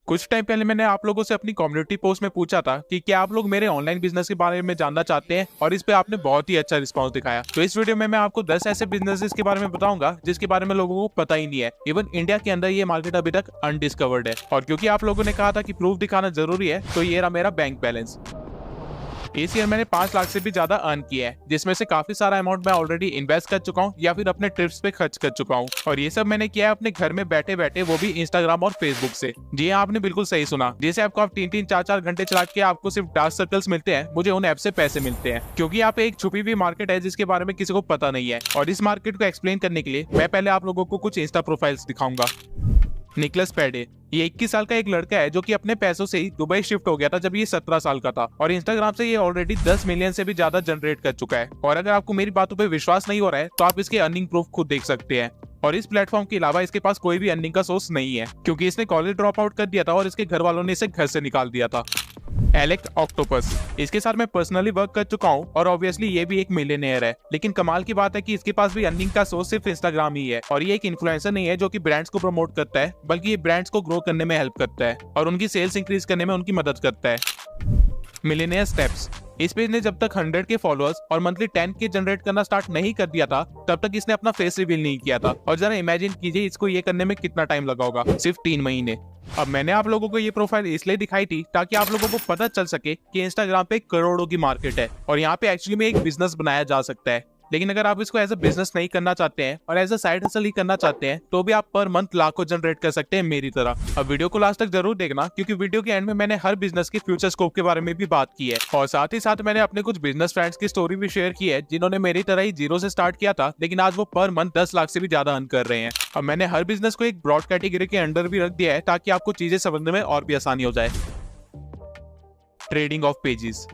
कुछ टाइम पहले मैंने आप लोगों से अपनी कम्युनिटी पोस्ट में पूछा था कि क्या आप लोग मेरे ऑनलाइन बिजनेस के बारे में जानना चाहते हैं, और इस पे आपने बहुत ही अच्छा रिस्पांस दिखाया। तो इस वीडियो में मैं आपको 10 ऐसे बिजनेसेस के बारे में बताऊंगा जिसके बारे में लोगों को पता ही नहीं है। इवन इंडिया के अंदर ये मार्केट अभी तक अनडिस्कवर्ड है। और क्योंकि आप लोगों ने कहा था कि प्रूफ दिखाना जरूरी है, तो ये रहा मेरा बैंक बैलेंस। इस ईयर मैंने 5 लाख से भी ज्यादा अर्न किया है, जिसमें से काफी सारा अमाउंट मैं ऑलरेडी इन्वेस्ट कर चुका हूँ या फिर अपने ट्रिप्स पे खर्च कर चुका हूँ। और ये सब मैंने किया है अपने घर में बैठे बैठे, वो भी इंस्टाग्राम और फेसबुक से। जी हाँ, आपने बिल्कुल सही सुना। जैसे आपको आप 3-3 4-4 घंटे चला के आपको सिर्फ डार्क सर्कल्स मिलते हैं, मुझे उन ऐप से पैसे मिलते हैं। क्योंकि यहाँ पे एक छुपी हुई मार्केट है जिसके बारे में किसी को पता नहीं है। और इस मार्केट को एक्सप्लेन करने के लिए मैं पहले आप लोगों को कुछ इंस्टा प्रोफाइल्स दिखाऊंगा। निकलस पेडे, ये 21 साल का एक लड़का है जो कि अपने पैसों से ही दुबई शिफ्ट हो गया था जब ये 17 साल का था। और इंस्टाग्राम से ये ऑलरेडी 10 मिलियन से भी ज्यादा जनरेट कर चुका है। और अगर आपको मेरी बातों पे विश्वास नहीं हो रहा है तो आप इसके अर्निंग प्रूफ खुद देख सकते हैं। और इस प्लेटफॉर्म के अलावा इसके पास कोई भी अर्निंग का सोर्स नहीं है, क्योंकि इसने कॉलेज ड्रॉप आउट कर दिया था और इसके घर वालों ने इसे घर से निकाल दिया था। एलेक्स ऑक्टोपस, इसके साथ मैं पर्सनली वर्क कर चुका हूँ और ऑब्वियसली ये भी एक मिलियनेयर है। लेकिन कमाल की बात है कि इसके पास भी अर्निंग का सोर्स सिर्फ इंस्टाग्राम ही है। और ये एक इन्फ्लुएंसर नहीं है जो कि ब्रांड्स को प्रमोट करता है, बल्कि ये ब्रांड्स को ग्रो करने में हेल्प करता है और उनकी सेल्स इंक्रीज करने में उनकी मदद करता है। मिलियनेयर स्टेप्स, इस पेज ने जब तक 100 के फॉलोअर्स और मंथली 10 के जनरेट करना स्टार्ट नहीं कर दिया था, तब तक इसने अपना फेस रिवील नहीं किया था। और जरा इमेजिन कीजिए इसको ये करने में कितना टाइम लगा होगा, सिर्फ 3 महीने। अब मैंने आप लोगों को ये प्रोफाइल इसलिए दिखाई थी ताकि आप लोगों को पता चल सके कि इंस्टाग्राम पे करोड़ों की मार्केट है और यहाँ पे एक्चुअली में एक बिजनेस बनाया जा सकता है। लेकिन अगर आप इसको एज अ बिजनेस नहीं करना चाहते हैं और एज अ साइड हसल ही करना चाहते हैं, तो भी आप पर मंथ लाखों जनरेट कर सकते हैं मेरी तरह। अब वीडियो को लास्ट तक जरूर देखना, क्योंकि वीडियो के एंड में मैंने हर बिजनेस के फ्यूचर स्कोप के बारे में भी बात की है। और साथ ही साथ मैंने अपने कुछ बिजनेस फ्रेंड्स की स्टोरी भी शेयर की है जिन्होंने मेरी तरह ही जीरो से स्टार्ट किया था, लेकिन आज वो पर मंथ 10 लाख से भी ज्यादा अर्न कर रहे हैं। अब मैंने हर बिजनेस को एक ब्रॉड कैटेगरी के अंडर भी रख दिया है ताकि आपको चीजें समझने में और भी आसानी हो जाए। ट्रेडिंग ऑफ पेजेस,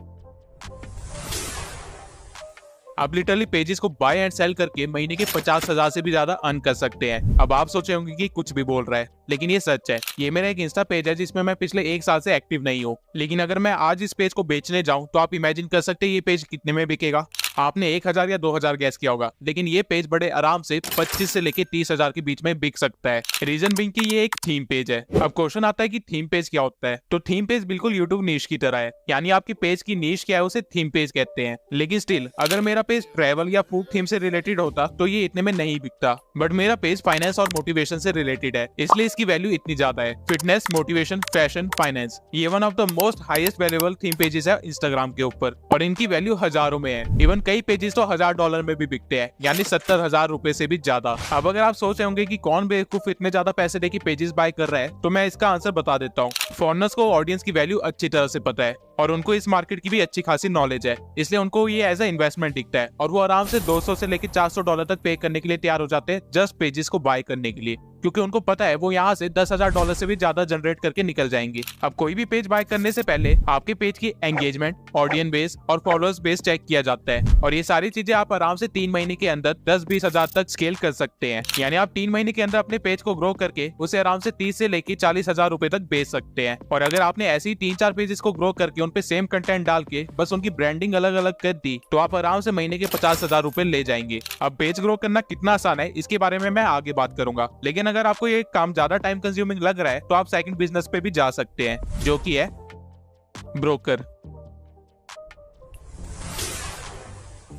आप लिटरली पेजेस को बाय एंड सेल करके महीने के 50,000 से भी ज्यादा अर्न कर सकते हैं। अब आप सोचे होंगे कि कुछ भी बोल रहा है, लेकिन ये सच है। ये मेरा एक इंस्टा पेज है जिसमें मैं पिछले 1 साल से एक्टिव नहीं हूँ। लेकिन अगर मैं आज इस पेज को बेचने जाऊं तो आप इमेजिन कर सकते हैं ये पेज कितने में बिकेगा। आपने 1000 या 2000 गैस किया होगा, लेकिन ये पेज बड़े आराम से 25 से लेके 30,000 के बीच में बिक सकता है। रीजन बिंग की ये एक थीम पेज है। अब क्वेश्चन आता है कि थीम पेज क्या होता है, तो थीम पेज बिल्कुल यूट्यूब नीश की तरह है। यानी आपकी पेज की नीश क्या है उसे थीम पेज कहते हैं। लेकिन स्टिल अगर मेरा पेज ट्रैवल या फूड थीम से रिलेटेड होता तो ये इतने में नहीं बिकता। बट मेरा पेज फाइनेंस और मोटिवेशन से रिलेटेड है, इसलिए इसकी वैल्यू इतनी ज्यादा है। फिटनेस, मोटिवेशन, फैशन, फाइनेंस, ये one of the most highest valuable theme pages है इंस्टाग्राम के ऊपर। और इनकी वैल्यू हजारों में है। इवन कई पेजेस तो $1000 में भी बिकते हैं, यानी 70,000 रुपए से भी ज्यादा। अब अगर आप सोच रहे होंगे कि कौन बेवकूफ इतने ज्यादा पैसे दे के पेजेस बाय कर रहा है, तो मैं इसका आंसर बता देता हूँ। फॉरेनर्स को ऑडियंस की वैल्यू अच्छी तरह से पता है और उनको इस मार्केट की भी अच्छी खासी नॉलेज है, इसलिए उनको ये एज अ इन्वेस्टमेंट दिखता है और वो आराम से 200 से लेकर $400 तक पे करने के लिए तैयार हो जाते हैं जस्ट पेजेस को बाय करने के लिए, क्योंकि उनको पता है वो यहाँ से $10,000 से भी ज्यादा जनरेट करके निकल जाएंगे। अब कोई भी पेज बाय करने से पहले आपके पेज की एंगेजमेंट, ऑडियंस बेस और फॉलोअर्स बेस चेक किया जाता है। और ये सारी चीजें आप आराम से 3 महीने के अंदर 10-20 हजार तक स्केल कर सकते हैं। यानी आप 3 महीने के अंदर अपने पेज को ग्रो करके उसे आराम से 30 से लेकर 40,000 रुपए तक बेच सकते हैं। और अगर आपने ऐसे ही 3-4 पेजेस को ग्रो करके उन पे सेम कंटेंट डाल के बस उनकी ब्रांडिंग अलग अलग कर दी, तो आप आराम से महीने के 50,000 रुपए ले जाएंगे। अब पेज ग्रो करना कितना आसान है इसके बारे में मैं आगे बात करूंगा। लेकिन अगर आपको ये काम ज्यादा टाइम कंज्यूमिंग लग रहा है, तो आप सेकंड बिजनेस पे भी जा सकते हैं, जो कि है ब्रोकर।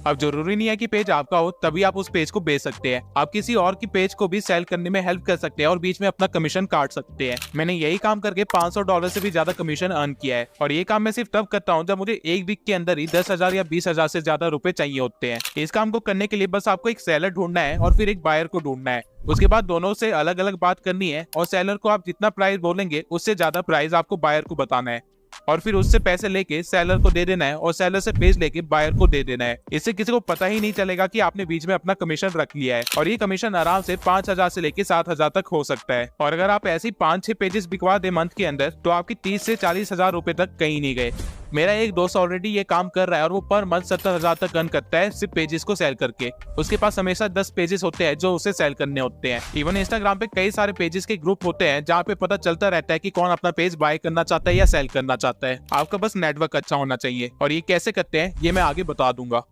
अब जरूरी नहीं है कि पेज आपका हो तभी आप उस पेज को बेच सकते हैं। आप किसी और की पेज को भी सेल करने में हेल्प कर सकते हैं और बीच में अपना कमीशन काट सकते हैं। मैंने यही काम करके $500 से भी ज्यादा कमीशन अर्न किया है। और ये काम मैं सिर्फ तब करता हूँ जब मुझे एक वीक के अंदर ही 10,000 या 20,000 से ज्यादा रुपए चाहिए होते हैं। इस काम को करने के लिए बस आपको एक सेलर ढूंढना है और फिर एक बायर को ढूंढना है। उसके बाद दोनों से अलग अलग बात करनी है और सेलर को आप जितना प्राइस बोलेंगे उससे ज्यादा प्राइस आपको बायर को बताना है। और फिर उससे पैसे लेके सेलर को दे देना है और सेलर से पेज लेके बायर को दे देना है। इससे किसी को पता ही नहीं चलेगा कि आपने बीच में अपना कमीशन रख लिया है। और ये कमीशन आराम से 5,000 से लेके 7,000 तक हो सकता है। और अगर आप ऐसे 5-6 पेजेस बिकवा दे मंथ के अंदर, तो आपकी 30 से 40,000 रुपए तक कहीं नहीं गए। मेरा एक दोस्त ऑलरेडी ये काम कर रहा है और वो पर मंथ 70,000 तक अर्न करता है सिर्फ पेजेस को सेल करके। उसके पास हमेशा 10 पेजेस होते हैं जो उसे सेल करने होते हैं। इवन इंस्टाग्राम पे कई सारे पेजेस के ग्रुप होते हैं जहाँ पे पता चलता रहता है कि कौन अपना पेज बाय करना चाहता है या सेल करना चाहता है। आपका बस नेटवर्क अच्छा होना चाहिए। और ये कैसे करते हैं ये मैं आगे बता दूंगा।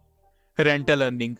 रेंटल अर्निंग,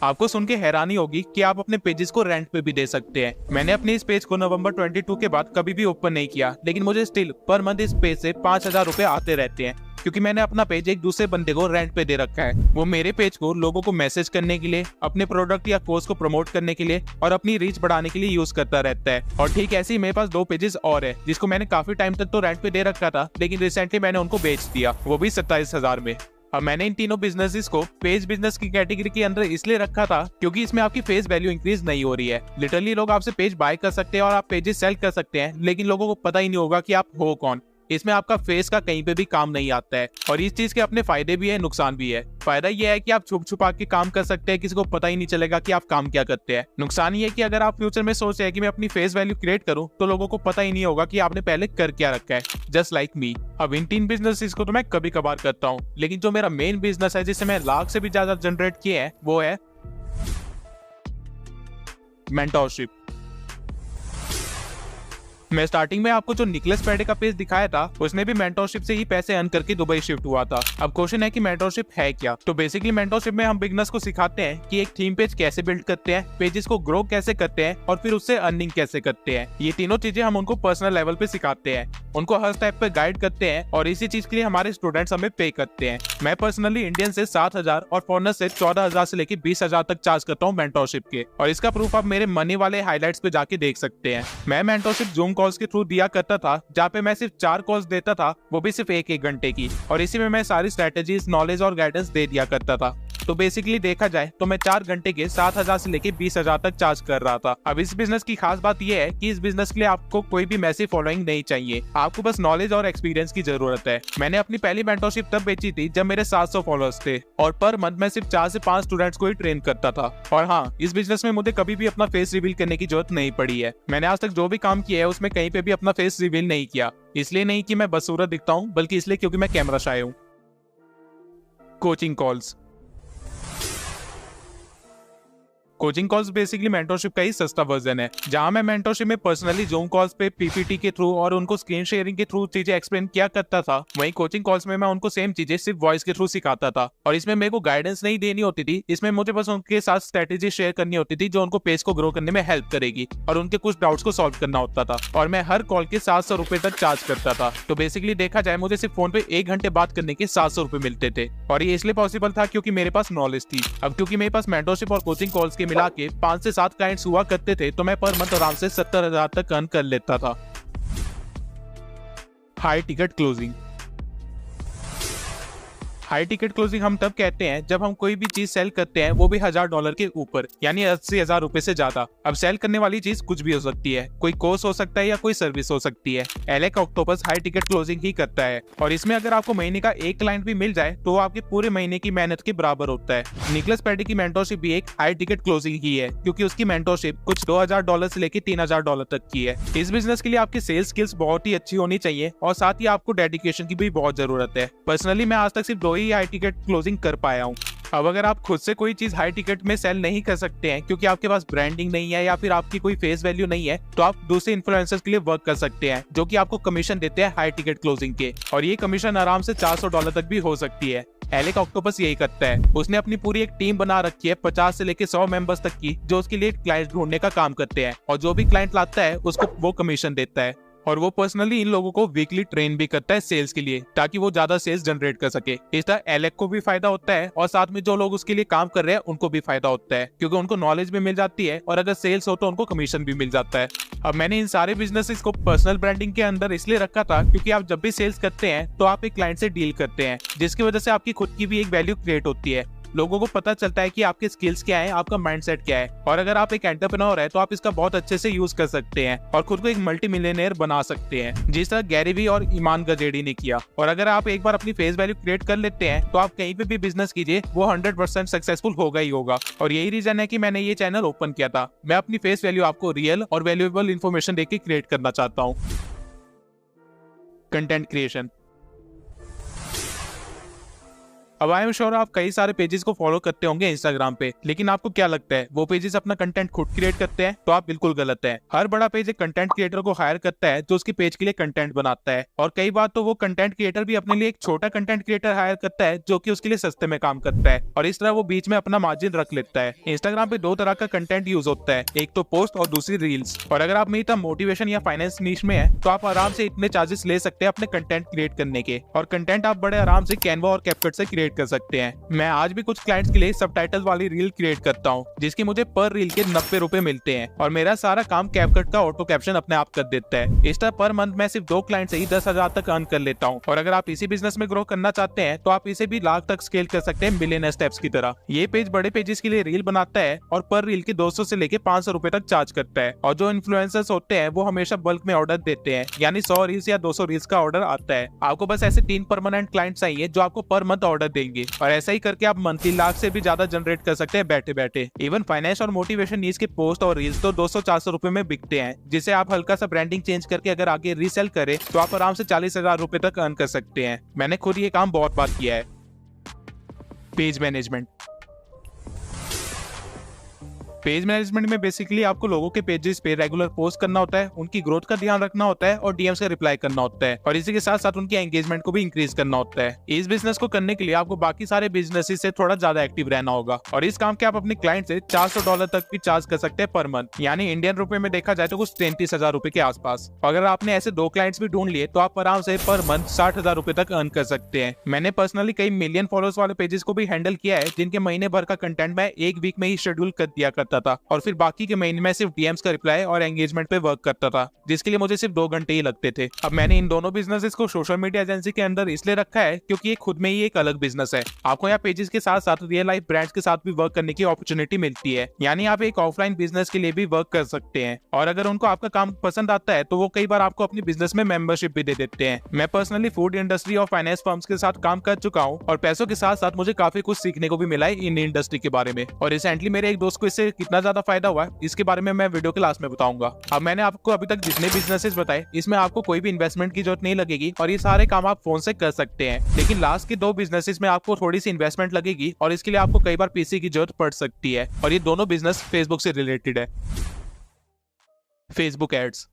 आपको सुन के हैरानी होगी कि आप अपने पेजेस को रेंट पे भी दे सकते हैं। मैंने अपने इस पेज को नवंबर 22 के बाद कभी भी ओपन नहीं किया, लेकिन मुझे स्टिल पर मंथ इस पेज से 5,000 रुपए आते रहते हैं, क्योंकि मैंने अपना पेज एक दूसरे बंदे को रेंट पे दे रखा है। वो मेरे पेज को लोगों को मैसेज करने के लिए, अपने प्रोडक्ट या कोर्स को प्रमोट करने के लिए और अपनी रीच बढ़ाने के लिए यूज करता रहता है। और ठीक ऐसे ही मेरे पास 2 पेजेस और है, जिसको मैंने काफी टाइम तक तो रेंट पे दे रखा था, लेकिन रिसेंटली मैंने उनको बेच दिया, वो भी 27,000 में। अब मैंने इन तीनों बिजनेसेस को पेज बिजनेस की कैटेगरी के अंदर इसलिए रखा था क्योंकि इसमें आपकी फेस वैल्यू इंक्रीज नहीं हो रही है। लिटरली लोग आपसे पेज बाय कर सकते हैं और आप पेजेस सेल कर सकते हैं, लेकिन लोगों को पता ही नहीं होगा कि आप हो कौन। इसमें आपका फेस का कहीं पे भी काम नहीं आता है। और इस चीज के अपने फायदे भी है, नुकसान भी है। फायदा ये है कि आप छुप छुपा के काम कर सकते हैं, किसी को पता ही नहीं चलेगा कि आप काम क्या करते हैं। नुकसान ये है कि अगर आप फ्यूचर में सोच रहे हैं कि मैं अपनी फेस वैल्यू क्रिएट करूं, तो लोगों को पता ही नहीं होगा कि आपने पहले कर क्या रखा है, जस्ट लाइक मी। अब इन 3 बिजनेस को तो मैं कभी कभार करता हूँ, लेकिन जो मेरा मेन बिजनेस है, जिससे मैं लाख से भी ज्यादा जनरेट किए हैं, वो है मेंटोरशिप। मैं स्टार्टिंग में आपको जो निकलेस पेडे का पेज दिखाया था, उसने भी मेंटोरशिप से ही पैसे अर्न करके दुबई शिफ्ट हुआ था। अब क्वेश्चन है कि मेंटोरशिप है क्या? तो बेसिकली मेंटोरशिप में हम बिगनर्स को सिखाते हैं कि एक थीम पेज कैसे बिल्ड करते हैं, पेजेस को ग्रो कैसे करते हैं और फिर उससे अर्निंग कैसे करते हैं। ये तीनों चीजें हम उनको पर्सनल लेवल पे सिखाते हैं, उनको हर स्टेप पे गाइड करते हैं और इसी चीज के लिए हमारे स्टूडेंट्स हमें पे करते हैं। मैं पर्सनली इंडियन से 7,000 और फॉरनर से 14,000 से लेकर 20,000 तक चार्ज करता हूँ मेंटोरशिप के, और इसका प्रूफ आप मेरे मनी वाले हाईलाइट्स पे जाके देख सकते हैं। मैं मेंटोरशिप जूम कॉल्स के थ्रू दिया करता था, जहाँ पे मैं सिर्फ 4 कॉल्स देता था, वो भी सिर्फ 1-1 घंटे की, और इसी में मैं सारी स्ट्रेटेजीज, नॉलेज और गाइडेंस दे दिया करता था। तो बेसिकली देखा जाए तो मैं 4 घंटे के 7,000 से लेके 20,000 तक चार्ज कर रहा था। अब इस बिजनेस की खास बात यह है कि इस बिजनेस के लिए आपको कोई भी मैसिव फॉलोइंग नहीं चाहिए, आपको बस नॉलेज और एक्सपीरियंस की जरूरत है। मैंने अपनी पहली मेंटोरशिप तब बेची थी जब मेरे 700 फॉलोअर्स थे, और पर मंथ मैं सिर्फ 4 से 5 स्टूडेंट्स को ही ट्रेन करता था। और हाँ, इस बिजनेस में मुझे कभी भी अपना फेस रिवील करने की जरूरत नहीं पड़ी है। मैंने आज तक जो भी काम किया है उसमें कहीं पे भी अपना फेस रिवील नहीं किया, इसलिए नहीं कि मैं बदसूरत दिखता हूँ, बल्कि इसलिए क्योंकि मैं कैमरा शाय हूँ। Coaching calls. Coaching calls basically mentorship का ही सस्ता वर्जन है, जहां मैं मेंटोरशिप में पर्सनली जूम कॉल्स पे पीपीटी के थ्रू और उनको स्क्रीन शेयरिंग के थ्रू चीजें एक्सप्लेन किया करता था, वहीं कोचिंग कॉल्स में मैं उनको सेम चीजें सिर्फ वॉइस के थ्रू सिखाता था। और इसमें मेरे को गाइडेंस नहीं देनी होती थी, इसमें मुझे बस उनके साथ स्ट्रेटेजी शेयर करनी होती थी जो उनको पेज को ग्रो करने में हेल्प करेगी, और उनके कुछ डाउट्स को सॉल्व करना होता था। और मैं हर कॉल के 700 रुपए तक चार्ज करता था। तो बेसिकली देखा जाए मुझे सिर्फ फोन पे 1 घंटे बात करने के 700 रुपए मिलते थे, और ये इसलिए पॉसिबल था क्योंकि मेरे पास नॉलेज थी। अब क्योंकि मेरे पास मेंटोरशिप और कोचिंग कॉल्स के मिला के 5 से 7 क्लाइंट्स हुआ करते थे, तो मैं पर मंथ आराम से 70,000 तक अर्न कर लेता था। High ticket closing. High ticket closing हम तब कहते हैं जब हम कोई भी चीज सेल करते हैं, वो भी $1,000 के ऊपर, यानी 80,000 रुपए से ज्यादा। अब सेल करने वाली चीज कुछ भी हो सकती है, कोई कोर्स हो सकता है या कोई सर्विस हो सकती है। एलेक ऑक्टोपस हाई टिकट क्लोजिंग ही करता है, और इसमें अगर आपको महीने का 1 क्लाइंट भी मिल जाए तो वो आपके पूरे महीने की मेहनत के बराबर होता है। निकलस पेडी की मेंटोरशिप भी एक हाई टिकट क्लोजिंग ही है, क्योंकि उसकी मेंटोरशिप कुछ $2,000 से लेकर $3,000 तक की है। इस बिजनेस के लिए आपकी सेल्स स्किल्स बहुत ही अच्छी होनी चाहिए, और साथ ही आपको डेडिकेशन की भी बहुत जरूरत है। पर्सनली मैं आज तक सिर्फ 2 ही हाई टिकट क्लोजिंग कर पाया हूँ। अब अगर आप खुद से कोई चीज हाई टिकट में सेल नहीं कर सकते हैं क्योंकि आपके पास ब्रांडिंग नहीं है या फिर आपकी कोई फेस वैल्यू नहीं है, तो आप दूसरे इन्फ्लुएंसर्स के लिए वर्क कर सकते हैं, जो कि आपको कमीशन देते हैं हाई टिकट क्लोजिंग के, और ये कमीशन आराम से $400 तक भी हो सकती है। एलेक ऑक्टोपस यही करता है, उसने अपनी पूरी एक टीम बना रखी है 50 से लेकर 100 मेंबर्स तक की, जो उसके लिए क्लाइंट ढूंढने का काम करते हैं, और जो भी क्लाइंट लाता है उसको वो कमीशन देता है। और वो पर्सनली इन लोगों को वीकली ट्रेन भी करता है सेल्स के लिए, ताकि वो ज्यादा सेल्स जनरेट कर सके। इस तरह एलेक को भी फायदा होता है, और साथ में जो लोग उसके लिए काम कर रहे हैं उनको भी फायदा होता है, क्योंकि उनको नॉलेज भी मिल जाती है, और अगर सेल्स हो तो उनको कमीशन भी मिल जाता है। अब मैंने इन सारे बिजनेसेस को पर्सनल ब्रांडिंग के अंदर इसलिए रखा था क्योंकि आप जब भी सेल्स करते हैं तो आप एक क्लाइंट से डील करते हैं, जिसकी वजह से आपकी खुद की भी एक वैल्यू क्रिएट होती है। लोगों को पता चलता है कि आपके स्किल्स क्या है, आपका माइंडसेट क्या है, और अगर आप एक एंटरप्रेन्योर है तो आप इसका बहुत अच्छे से यूज कर सकते हैं और खुद को एक मल्टी मिलियनेयर बना सकते हैं, जिस तरह गैरी वी और ईमान गजेडी ने किया। और अगर आप एक बार अपनी फेस वैल्यू क्रिएट कर लेते हैं तो आप कहीं पे भी बिजनेस कीजिए, वो 100% सक्सेसफुल होगा ही होगा। और यही रीजन है कि मैंने ये चैनल ओपन किया था। मैं अपनी फेस वैल्यू आपको रियल और वैल्यूएबल इन्फॉर्मेशन देके क्रिएट करना चाहता हूँ। Content creation. अब आई एम श्योर आप कई सारे पेजेस को फॉलो करते होंगे इंस्टाग्राम पे, लेकिन आपको क्या लगता है वो पेजेस अपना कंटेंट खुद क्रिएट करते हैं? तो आप बिल्कुल गलत है। हर बड़ा पेज एक कंटेंट क्रिएटर को हायर करता है जो उसके पेज के लिए कंटेंट बनाता है, और कई बार तो वो कंटेंट क्रिएटर भी अपने लिए एक छोटा कंटेंट क्रिएटर हायर करता है जो कि उसके लिए सस्ते में काम करता है, और इस तरह वो बीच में अपना मार्जिन रख लेता है। इंस्टाग्राम पे दो तरह का कंटेंट यूज होता है, एक तो पोस्ट और दूसरी रील्स। और अगर आप मेरी तरह मोटिवेशन या फाइनेंस नीश में है तो आप आराम से इतने चार्जेस ले सकते हैं अपने कंटेंट क्रिएट करने के, और कंटेंट आप बड़े आराम से कैनवा और कैपकट से क्रिएट कर सकते हैं। मैं आज भी कुछ क्लाइंट्स के लिए सबटाइटल वाली रील क्रिएट करता हूँ जिसकी मुझे पर रील के 90 रुपए मिलते हैं, और मेरा सारा काम कैपकट का ऑटो कैप्शन अपने आप कर देता है। इस तरह पर मंथ मैं सिर्फ 2 क्लाइंट से ही 10,000 तक अर्न कर लेता हूँ। और अगर आप इसी बिजनेस में ग्रो करना चाहते हैं तो आप इसे भी लाख तक स्केल कर सकते हैं मिलियनर स्टेप्स की तरह। ये पेज बड़े पेजेस के लिए रील बनाता है और पर रील के 200 से लेके 500 रुपए तक चार्ज करता है, और जो इन्फ्लुएंसर्स होते हैं वो हमेशा बल्क में ऑर्डर देते हैं, यानी 100 रील्स या 200 रील्स का ऑर्डर आता है। आपको बस ऐसे 3 परमानेंट क्लाइंट्स चाहिए जो आपको पर मंथ ऑर्डर देंगे, और ऐसा ही करके आप मंथली लाख से भी ज्यादा जनरेट कर सकते हैं बैठे बैठे। इवन फाइनेंस और मोटिवेशन नीड्स के पोस्ट और रील्स तो 200-400 रुपए में बिकते हैं, जिसे आप हल्का सा ब्रांडिंग चेंज करके अगर आगे रीसेल करें तो आप आराम से 40,000 रुपए तक अर्न कर सकते हैं। मैंने खुद ये काम बहुत बार किया है। Page management. पेज मैनेजमेंट में बेसिकली आपको लोगों के पेजेस पे रेगुलर पोस्ट करना होता है, उनकी ग्रोथ का ध्यान रखना होता है और डीएम्स का रिप्लाई करना होता है, और इसी के साथ साथ उनकी एंगेजमेंट को भी इंक्रीज करना होता है। इस बिजनेस को करने के लिए आपको बाकी सारे बिजनेस से थोड़ा ज्यादा एक्टिव रहना होगा, और इस काम के आप अपने क्लाइंट से $400 तक भी चार्ज कर सकते हैं पर मंथ, यानी इंडियन रुपए में देखा जाए तो कुछ 33,000 रुपए के आसपास। अगर आपने ऐसे 2 क्लाइंट्स भी ढूंढ लिए तो आप आराम से पर मंथ 60,000 रुपए तक अर्न कर सकते हैं। मैंने पर्सनली कई मिलियन फॉलोअर्स वाले पेजेस को भी हैंडल किया है जिनके महीने भर का कंटेंट मैं एक वीक में ही शेड्यूल कर दिया करता था, और फिर बाकी के महीने में सिर्फ डीएम्स का रिप्लाई और एंगेजमेंट पे वर्क करता था, जिसके लिए मुझे सिर्फ 2 घंटे ही लगते थे। अब मैंने इन दोनों बिजनेसेस को सोशल मीडिया एजेंसी के अंदर इसलिए रखा है क्योंकि ये खुद में ही एक अलग बिजनेस है। आपको यहाँ पेजेस के साथ साथ रियल लाइफ ब्रांड्स के साथ भी वर्क करने की अपॉर्चुनिटी मिलती है, यानी आप एक ऑफलाइन बिजनेस के लिए भी वर्क कर सकते हैं, और अगर उनको आपका काम पसंद आता है तो वो कई बार आपको अपनी बिजनेस में मेंबरशिप भी दे देते हैं। मैं पर्सनली फूड इंडस्ट्री और फाइनेंस फर्म्स के साथ काम कर चुका हूँ, और पैसों के साथ साथ मुझे काफी कुछ सीखने को भी मिला है इन इंडस्ट्री के बारे में, और रिसेंटली मेरे एक दोस्त को इससे कितना ज्यादा फायदा हुआ इसके बारे में मैं वीडियो के लास्ट में बताऊंगा। अब मैंने आपको अभी तक जितने बिजनेसेस बताए इसमें आपको कोई भी इन्वेस्टमेंट की जरूरत नहीं लगेगी, और ये सारे काम आप फोन से कर सकते हैं, लेकिन लास्ट के 2 बिजनेसेस में आपको थोड़ी सी इन्वेस्टमेंट लगेगी, और इसके लिए आपको कई बार पीसी की जरूरत पड़ सकती है, और ये दोनों बिजनेस फेसबुक से रिलेटेड है। Facebook ads.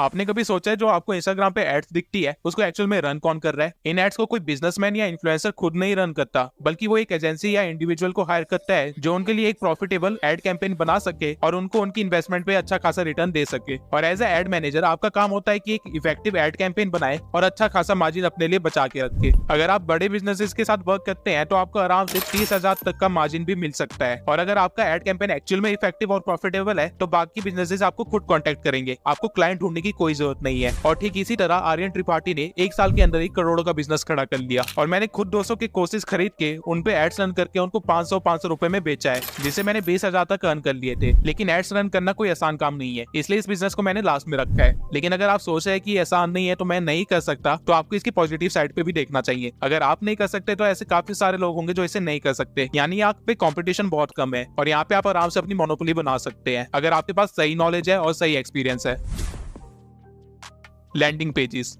आपने कभी सोचा है जो आपको इंस्टाग्राम पे एड्स दिखती है उसको एक्चुअल में रन कौन कर रहा है? इन एड्स को कोई बिजनेसमैन या इन्फ्लुएंसर खुद नहीं रन करता, बल्कि वो एक एजेंसी या इंडिविजुअल को हायर करता है जो उनके लिए एक प्रॉफिटेबल एड कैंपेन बना सके और उनको उनकी इन्वेस्टमेंट पे अच्छा खासा रिटर्न दे सके। और एज ए एड मैनेजर आपका काम होता है कि एक इफेक्टिव एड कैंपेन बनाए और अच्छा खासा मार्जिन अपने लिए बचा के रखे। अगर आप बड़े बिजनेसेस के साथ वर्क करते हैं तो आपको आराम से 30,000 तक का मार्जिन भी मिल सकता है, और अगर आपका एड कैंपेन एक्चुअल में इफेक्टिव और प्रॉफिटेबल है तो बाकी बिजनेसेस आपको खुद कॉन्टेक्ट करेंगे, आपको क्लाइंट ढूंढने की कोई जरूरत नहीं है। और ठीक इसी तरह आर्यन त्रिपाठी ने 1 साल के अंदर 1 करोड़ का बिजनेस खड़ा कर लिया, और मैंने खुद 200 के कोर्सेज खरीद के उन पे एड्स रन करके उनको 500 रुपए में बेचा है, जिसे मैंने 20,000 तक अर्न कर लिए थे। लेकिन एड्स रन करना कोई आसान काम नहीं है, इसलिए इस बिजनेस को मैंने लास्ट में रखा है। लेकिन अगर आप सोच रहे हैं कि आसान नहीं है तो मैं नहीं कर सकता, तो आपको इसकी पॉजिटिव साइड पे भी देखना चाहिए। अगर आप नहीं कर सकते तो ऐसे काफी सारे लोग होंगे जो इसे नहीं कर सकते, यानी आप पे कॉम्पिटिशन बहुत कम है, और यहाँ पे आप आराम से अपनी मोनोपोली बना सकते हैं अगर आपके पास सही नॉलेज है और सही एक्सपीरियंस है। Landing pages.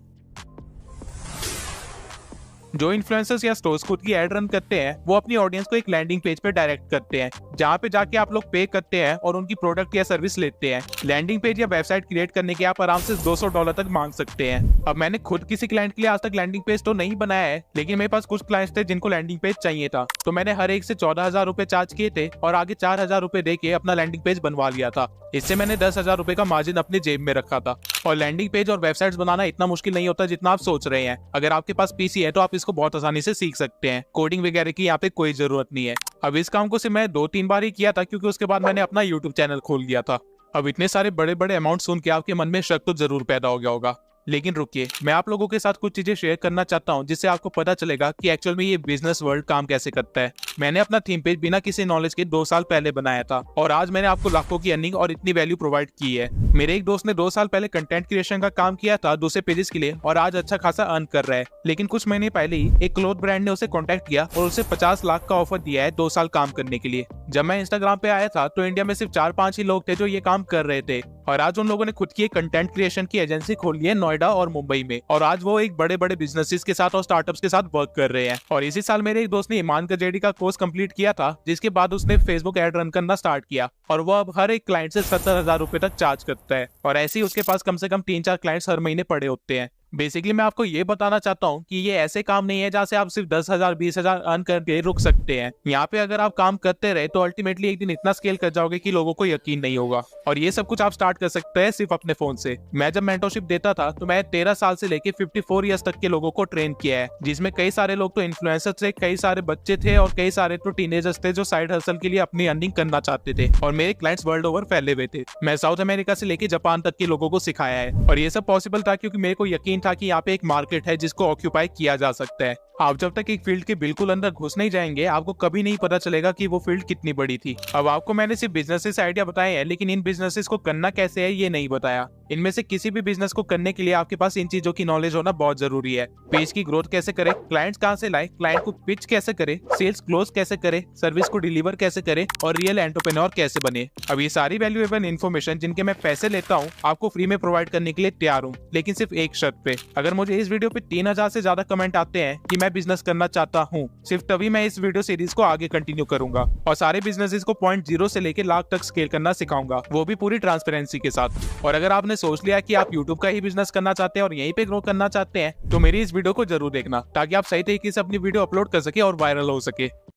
जो इन्फ्लुएंसर्स या स्टोर्स खुद की एड रन करते हैं वो अपनी ऑडियंस को एक लैंडिंग पेज पे डायरेक्ट करते हैं, जहाँ पे जाके आप लोग पे करते हैं और उनकी प्रोडक्ट या सर्विस लेते हैं। लैंडिंग पेज या वेबसाइट क्रिएट करने के आप आराम से $200 तक मांग सकते हैं। अब मैंने खुद किसी क्लाइंट के लिए आज तक लैंडिंग पेज तो नहीं बनाया है, लेकिन मेरे पास कुछ क्लाइंट्स थे जिनको लैंडिंग पेज चाहिए था, तो मैंने हर एक से 14,000 रुपए चार्ज किए थे और आगे 4,000 रुपए दे के अपना लैंडिंग पेज बनवा लिया था। इससे मैंने 10,000 रुपए का मार्जिन अपनी जेब में रखा था। और लैंडिंग पेज और वेबसाइट्स बनाना इतना मुश्किल नहीं होता जितना आप सोच रहे हैं। अगर आपके पास पीसी है तो आप इसको बहुत आसानी से सीख सकते हैं, कोडिंग वगैरह की यहाँ पे कोई जरूरत नहीं है। अब इस काम को सिर्फ मैं 2-3 बार ही किया था, क्योंकि उसके बाद मैंने अपना यूट्यूब चैनल खोल दिया था। अब इतने सारे बड़े बड़े अमाउंट सुन के आपके मन में शक तो जरूर पैदा हो गया होगा, लेकिन रुकिए, मैं आप लोगों के साथ कुछ चीजें शेयर करना चाहता हूं जिससे आपको पता चलेगा कि एक्चुअल में ये बिजनेस वर्ल्ड काम कैसे करता है। मैंने अपना थीम पेज बिना किसी नॉलेज के 2 साल पहले बनाया था, और आज मैंने आपको लाखों की अर्निंग और इतनी वैल्यू प्रोवाइड की है। मेरे एक दोस्त ने 2 साल पहले कंटेंट क्रिएशन का काम किया था दूसरे पेजेस के लिए और आज अच्छा खासा अर्न कर रहा है। लेकिन कुछ महीने पहले ही एक क्लोथ ब्रांड ने उसे कांटेक्ट किया और उसे 50 लाख का ऑफर दिया है 2 साल काम करने के लिए। जब मैं इंस्टाग्राम पे आया था तो इंडिया में सिर्फ 4-5 ही लोग थे जो ये काम कर रहे थे और आज उन लोगों ने खुद की एक कंटेंट क्रिएशन की एजेंसी खोली है नोएडा और मुंबई में और आज वो एक बड़े बड़े बिजनेसेस के साथ और स्टार्टअप्स के साथ वर्क कर रहे हैं। और इसी साल मेरे एक दोस्त ने ईमान गजेडी का कोर्स कंप्लीट किया था, जिसके बाद उसने फेसबुक एड रन करना स्टार्ट किया और वो अब हर एक क्लाइंट से 70,000 रुपए तक चार्ज करता है और ऐसे ही उसके पास कम से कम 3-4 क्लाइंट्स हर महीने पड़े होते हैं। बेसिकली मैं आपको ये बताना चाहता हूँ कि ये ऐसे काम नहीं है जहाँ से आप सिर्फ 10,000 20,000 अर्न करके रुक सकते हैं। यहाँ पे अगर आप काम करते रहे तो अल्टीमेटली एक दिन इतना स्केल कर जाओगे कि लोगों को यकीन नहीं होगा। और ये सब कुछ आप स्टार्ट कर सकते हैं सिर्फ अपने फोन से। मैं जब मेंटरशिप देता था तो मैं 13 साल से लेके 54 ईयर्स तक के लोगों को ट्रेन किया है, जिसमें कई सारे लोग तो इन्फ्लुएंसर थे, कई सारे बच्चे थे और कई सारे तो टीनेजर्स थे जो साइड हसल के लिए अपनी अर्निंग करना चाहते थे। और मेरे क्लाइंट्स वर्ल्ड ओवर फैले हुए थे। मैं साउथ अमेरिका से लेके जापान तक के लोगों को सिखाया है और ये सब पॉसिबल था क्योंकि मेरे को यकीन था कि यहाँ पे एक मार्केट है जिसको ऑक्यूपाई किया जा सकता है। आप जब तक एक फील्ड के बिल्कुल अंदर घुस नहीं जाएंगे आपको कभी नहीं पता चलेगा कि वो फील्ड कितनी बड़ी थी। अब आपको मैंने सिर्फ बिजनेसेस आइडिया बताए हैं, लेकिन इन बिजनेसेस को करना कैसे है ये नहीं बताया। इनमें से किसी भी बिजनेस को करने के लिए आपके पास इन चीजों की नॉलेज होना बहुत जरूरी है। पेज की ग्रोथ कैसे करें, क्लाइंट्स कहां से लाए, क्लाइंट को पिच कैसे करें, सेल्स क्लोज कैसे करें, सर्विस को डिलीवर कैसे करें और रियल एंटरप्रेन्योर कैसे बने। अब ये सारी वैल्यूएबल इन्फॉर्मेशन जिनके मैं पैसे लेता हूँ आपको फ्री में प्रोवाइड करने के लिए तैयार हूँ, लेकिन सिर्फ एक शर्त पे। अगर मुझे इस वीडियो पे 3,000 से ज्यादा कमेंट आते हैं कि मैं बिजनेस करना चाहता हूँ, सिर्फ तभी मैं इस वीडियो सीरीज को आगे कंटिन्यू करूंगा और सारे बिजनेसेस को पॉइंट 0 से लेके लाख तक स्केल करना सिखाऊंगा, वो भी पूरी ट्रांसपेरेंसी के साथ। और अगर आपने सोच लिया कि आप यूट्यूब का ही बिजनेस करना चाहते हैं और यहीं पे ग्रो करना चाहते हैं तो मेरी इस वीडियो को जरूर देखना ताकि आप सही तरीके से अपनी वीडियो अपलोड कर सके और वायरल हो सके।